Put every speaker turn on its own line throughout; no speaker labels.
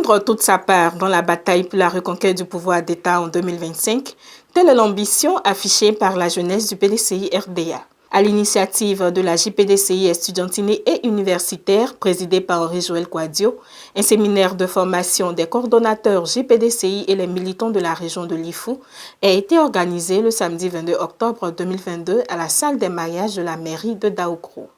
Prendre toute sa part dans la bataille pour la reconquête du pouvoir d'État en 2025, telle est l'ambition affichée par la jeunesse du PDCI RDA. À l'initiative de la JPDCI estudiantine et universitaire, présidée par Henri-Joël Kouadio, un séminaire de formation des coordonnateurs JPDCI et les militants de la région de l'Ifou a été organisé le samedi 22 octobre 2022 à la salle des mariages de la mairie de Daoukro.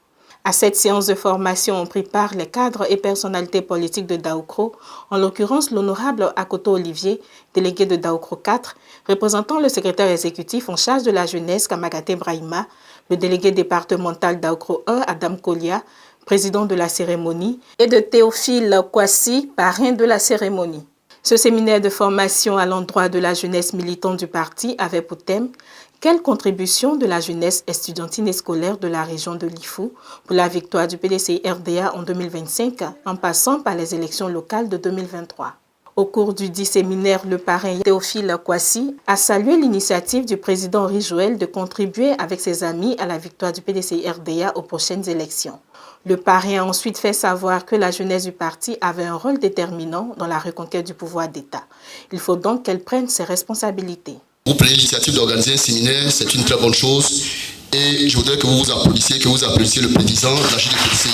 À cette séance de formation ont pris part les cadres et personnalités politiques de Daoukro, en l'occurrence l'honorable Akoto Olivier, délégué de Daoukro 4, représentant le secrétaire exécutif en charge de la jeunesse Kamagate Brahima, le délégué départemental Daoukro 1 Adam Kolia, président de la cérémonie, et de Théophile Kwasi, parrain de la cérémonie. Ce séminaire de formation à l'endroit de la jeunesse militante du parti avait pour thème « Quelle contribution de la jeunesse estudiantine et scolaire de la région de l'Ifou pour la victoire du PDCI RDA en 2025 en passant par les élections locales de 2023 ?» Au cours du dit séminaire, le parrain Théophile Kwasi a salué l'initiative du président Henri-Joël de contribuer avec ses amis à la victoire du PDCI RDA aux prochaines élections. Le parrain a ensuite fait savoir que la jeunesse du parti avait un rôle déterminant dans la reconquête du pouvoir d'État. Il faut donc qu'elle prenne ses responsabilités.
Vous prenez l'initiative d'organiser un séminaire, c'est une très bonne chose. Et je voudrais que vous vous applaudissiez, le président de la JPDCI.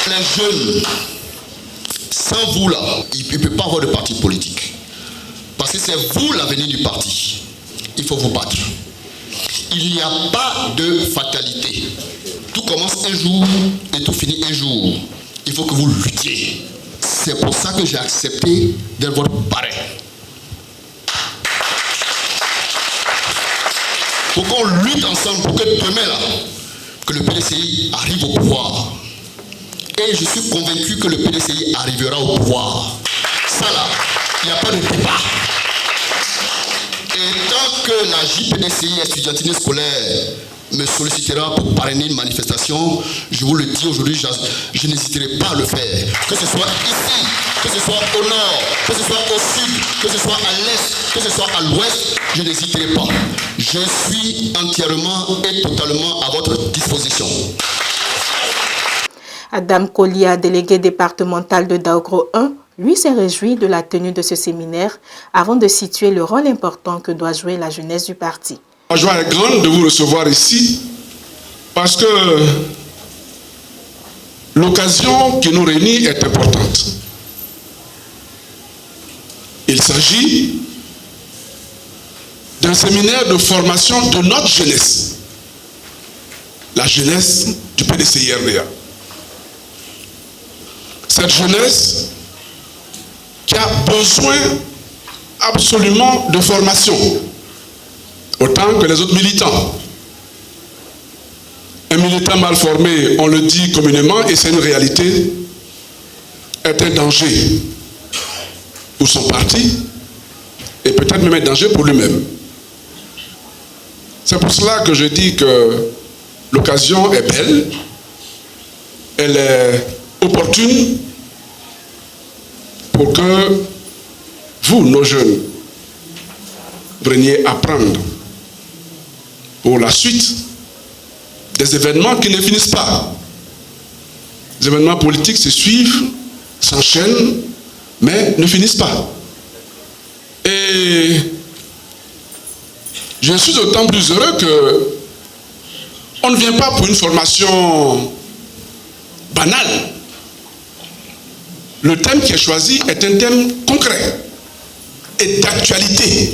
Les jeunes, sans vous là, il ne peut pas avoir de parti politique. Parce que c'est vous l'avenir du parti. Il faut vous battre. Il n'y a pas de fatalité. Tout commence un jour et tout finit un jour. Il faut que vous luttiez. C'est pour ça que j'ai accepté d'être votre parrain. Pour qu'on lutte ensemble pour que demain là, que le PDCI arrive au pouvoir. Et je suis convaincu que le PDCI arrivera au pouvoir. Ça là, il n'y a pas de débat. Et tant que la JPDCI estudiantine scolaire me sollicitera pour parrainer une manifestation, je vous le dis aujourd'hui, je n'hésiterai pas à le faire. Que ce soit ici, que ce soit au nord, que ce soit au sud, que ce soit à l'est, que ce soit à l'ouest, je n'hésiterai pas. Je suis entièrement et totalement à votre disposition.
Adam Kolia, délégué départemental de Daoukro 1, lui s'est réjoui de la tenue de ce séminaire avant de situer le rôle important que doit jouer la jeunesse du parti.
La joie est grande de vous recevoir ici parce que l'occasion qui nous réunit est importante. Il s'agit d'un séminaire de formation de notre jeunesse, la jeunesse du PDCI RDA. Cette jeunesse qui a besoin absolument de formation, autant que les autres militants. Un militant mal formé, on le dit communément, et c'est une réalité, est un danger pour son parti et peut-être même un danger pour lui-même. C'est pour cela que je dis que l'occasion est belle, elle est opportune pour que vous, nos jeunes, veniez apprendre pour la suite des événements qui ne finissent pas. Les événements politiques se suivent, s'enchaînent, mais ne finissent pas. Et je suis d'autant plus heureux que on ne vient pas pour une formation banale. Le thème qui est choisi est un thème concret et d'actualité.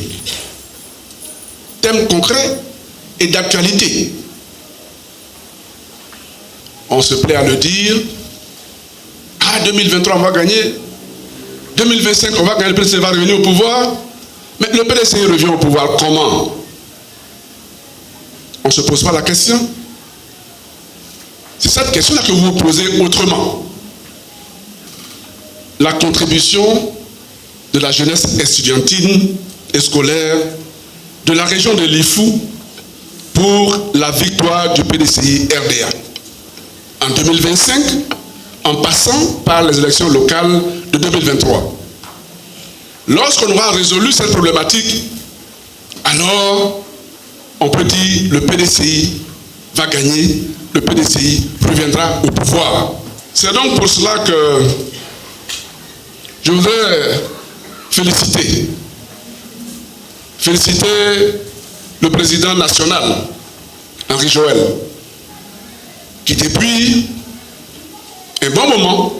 Thème concret et d'actualité. On se plaît à le dire. Ah, 2023, on va gagner. 2025, on va gagner. Le PDCI va revenir au pouvoir. Mais le PDCI revient au pouvoir comment? On ne se pose pas la question. C'est cette question-là que vous vous posez autrement. La contribution de la jeunesse estudiantine et scolaire de la région de l'Ifou pour la victoire du PDCI RDA en 2025, en passant par les élections locales de 2023. Lorsqu'on aura résolu cette problématique, alors on peut dire le PDCI va gagner, le PDCI reviendra au pouvoir. C'est donc pour cela que Je voudrais féliciter le président national, Henri Joël, qui depuis un bon moment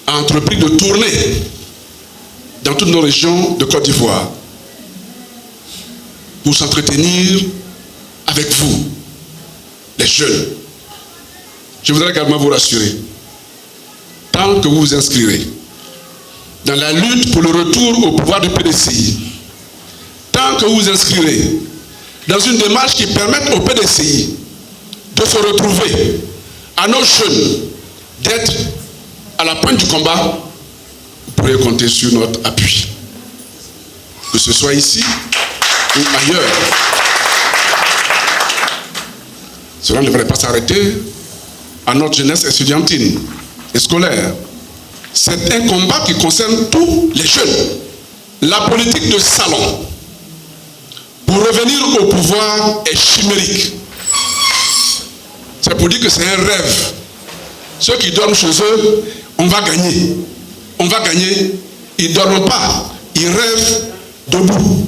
a entrepris de tourner dans toutes nos régions de Côte d'Ivoire pour s'entretenir avec vous, les jeunes. Je voudrais également vous rassurer, tant que vous vous inscrirez dans la lutte pour le retour au pouvoir du PDCI, tant que vous vous inscrirez dans une démarche qui permette au PDCI de se retrouver, à nos jeunes d'être à la pointe du combat, vous pourrez compter sur notre appui. Que ce soit ici ou ailleurs. Cela ne devrait pas s'arrêter à notre jeunesse estudiantine et scolaire. C'est un combat qui concerne tous les jeunes. La politique de salon pour revenir au pouvoir est chimérique. C'est pour dire que c'est un rêve. Ceux qui dorment chez eux, on va gagner. On va gagner. Ils ne dorment pas. Ils rêvent debout.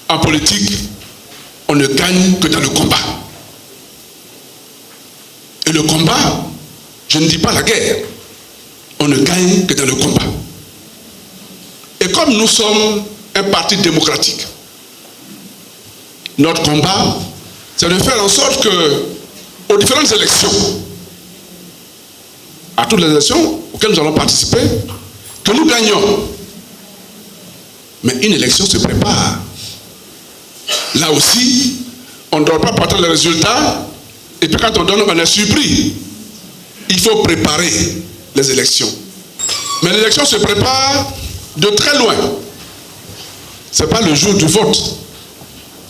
En politique, on ne gagne que dans le combat. Et le combat, je ne dis pas la guerre, on ne gagne que dans le combat. Et comme nous sommes un parti démocratique, notre combat, c'est de faire en sorte que, aux différentes élections, à toutes les élections auxquelles nous allons participer, que nous gagnons. Mais une élection se prépare. Là aussi, on ne doit pas porter les résultats, et puis quand on donne, on est surpris. Il faut préparer les élections. Mais l'élection se prépare de très loin. Ce n'est pas le jour du vote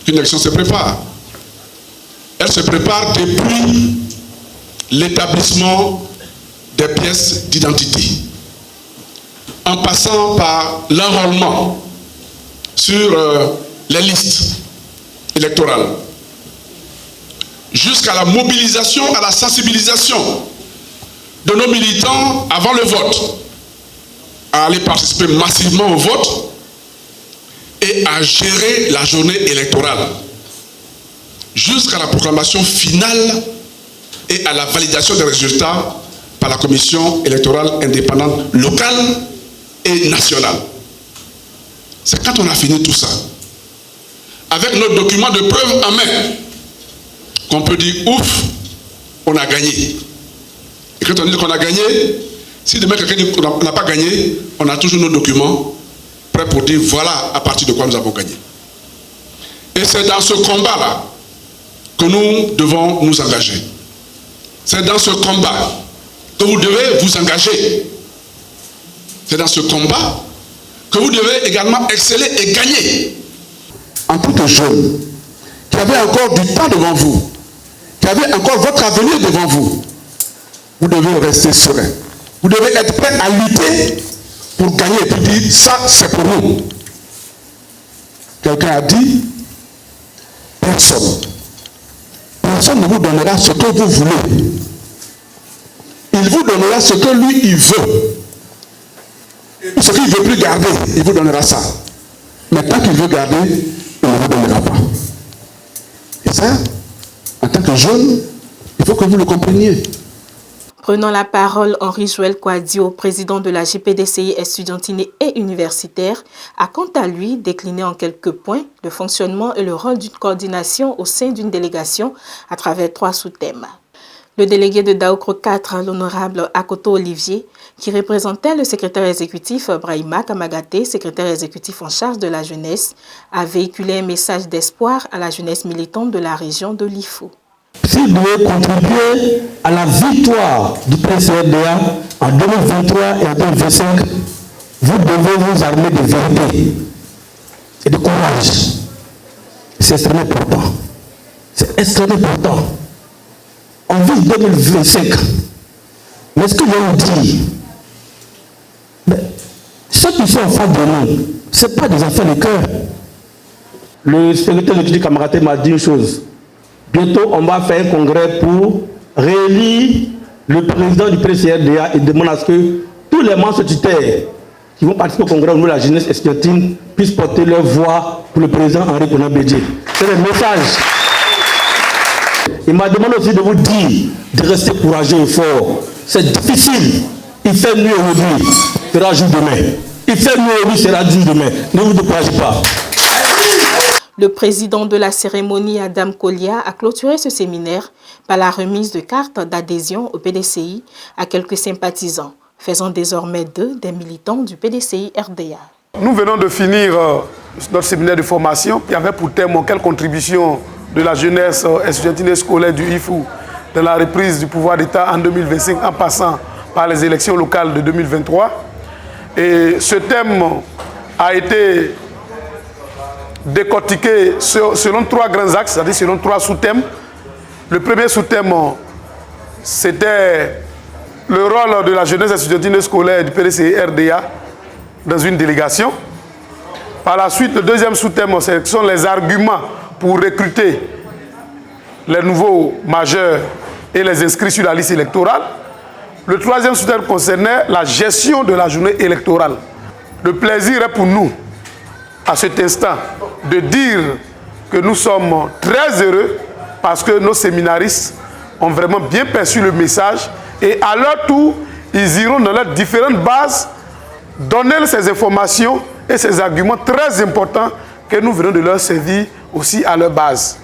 qu'une élection se prépare. Elle se prépare depuis l'établissement des pièces d'identité, en passant par l'enrôlement sur les listes électorales, jusqu'à la mobilisation, à la sensibilisation de nos militants avant le vote, à aller participer massivement au vote et à gérer la journée électorale, jusqu'à la proclamation finale et à la validation des résultats par la commission électorale indépendante locale et nationale. C'est quand on a fini tout ça, avec notre document de preuve en main, qu'on peut dire ouf, on a gagné. Et quand on dit qu'on a gagné, si demain quelqu'un dit qu'on n'a pas gagné, on a toujours nos documents prêts pour dire voilà à partir de quoi nous avons gagné. Et c'est dans ce combat-là que nous devons nous engager. C'est dans ce combat que vous devez vous engager. C'est dans ce combat que vous devez également exceller et gagner.
En tant que jeune, qui avez encore du temps devant vous, qui avez encore votre avenir devant vous, vous devez rester serein. Vous devez être prêt à lutter pour gagner et puis dire ça c'est pour nous. Quelqu'un a dit personne ne vous donnera ce que vous voulez. Il vous donnera ce que lui il veut. Ce qu'il ne veut plus garder, il vous donnera ça. Mais tant qu'il veut garder, il ne vous donnera pas. Et ça, en tant que jeune, il faut que vous le compreniez.
Prenant la parole, Henri Joël Kouadio, président de la JPDCI estudiantine et universitaire, a quant à lui décliné en quelques points le fonctionnement et le rôle d'une coordination au sein d'une délégation à travers 3 sous-thèmes. Le délégué de Daoukro 4, l'honorable Akoto Olivier, qui représentait le secrétaire exécutif Brahima Kamagaté, secrétaire exécutif en charge de la jeunesse, a véhiculé un message d'espoir à la jeunesse militante de la région de l'Ifou.
Si vous devez contribuer à la victoire du PCRDA en 2023 et en 2025, vous devez vous armer de vérité et de courage. C'est extrêmement important. C'est extrêmement important. On vit 2025. Mais ce que je vous dis, ceux qui sont en face de nous, ce n'est pas des enfants de cœur. Le secrétaire exécutif Kamagaté m'a dit une chose. Bientôt, on va faire un congrès pour réélire le président du PDCI-RDA demande à ce que tous les membres statutaires qui vont participer au congrès au niveau de la jeunesse estudiantine puissent porter leur voix pour le président Henri Konan Bédié. C'est le message. Il m'a demandé aussi de vous dire de rester courageux et fort. C'est difficile. Il fait nuit aujourd'hui, il fera jour demain. Il fait nuit aujourd'hui, il sera jour demain. Ne vous découragez pas.
Le président de la cérémonie, Adam Kolia, a clôturé ce séminaire par la remise de cartes d'adhésion au PDCI à quelques sympathisants, faisant désormais d'eux des militants du PDCI-RDA.
Nous venons de finir notre séminaire de formation qui avait pour thème quelle contribution de la jeunesse estudiantine et scolaire du IFU dans la reprise du pouvoir d'État en 2025 en passant par les élections locales de 2023. Et ce thème a été décortiqué selon 3 grands axes, c'est-à-dire selon 3 sous-thèmes. Le premier sous-thème, c'était le rôle de la jeunesse estudiantine et scolaire du PDCI-RDA dans une délégation. Par la suite, le deuxième sous-thème, ce sont les arguments pour recruter les nouveaux majeurs et les inscrits sur la liste électorale. Le troisième sous-thème concernait la gestion de la journée électorale. Le plaisir est pour nous, à cet instant, de dire que nous sommes très heureux parce que nos séminaristes ont vraiment bien perçu le message et à leur tour, ils iront dans leurs différentes bases donner ces informations et ces arguments très importants que nous venons de leur servir aussi à leur base.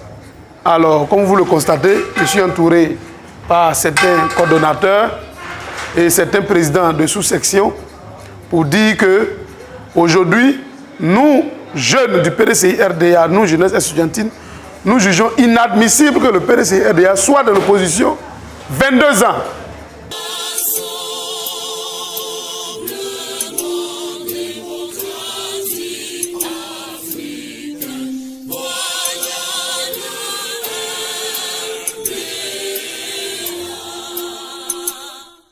Alors, comme vous le constatez, je suis entouré par certains coordonnateurs et certains présidents de sous-section pour dire que aujourd'hui, nous, jeunes du PDCI-RDA, nous, jeunesse estudiantine, nous jugeons inadmissible que le PDCI-RDA soit dans l'opposition 22 ans.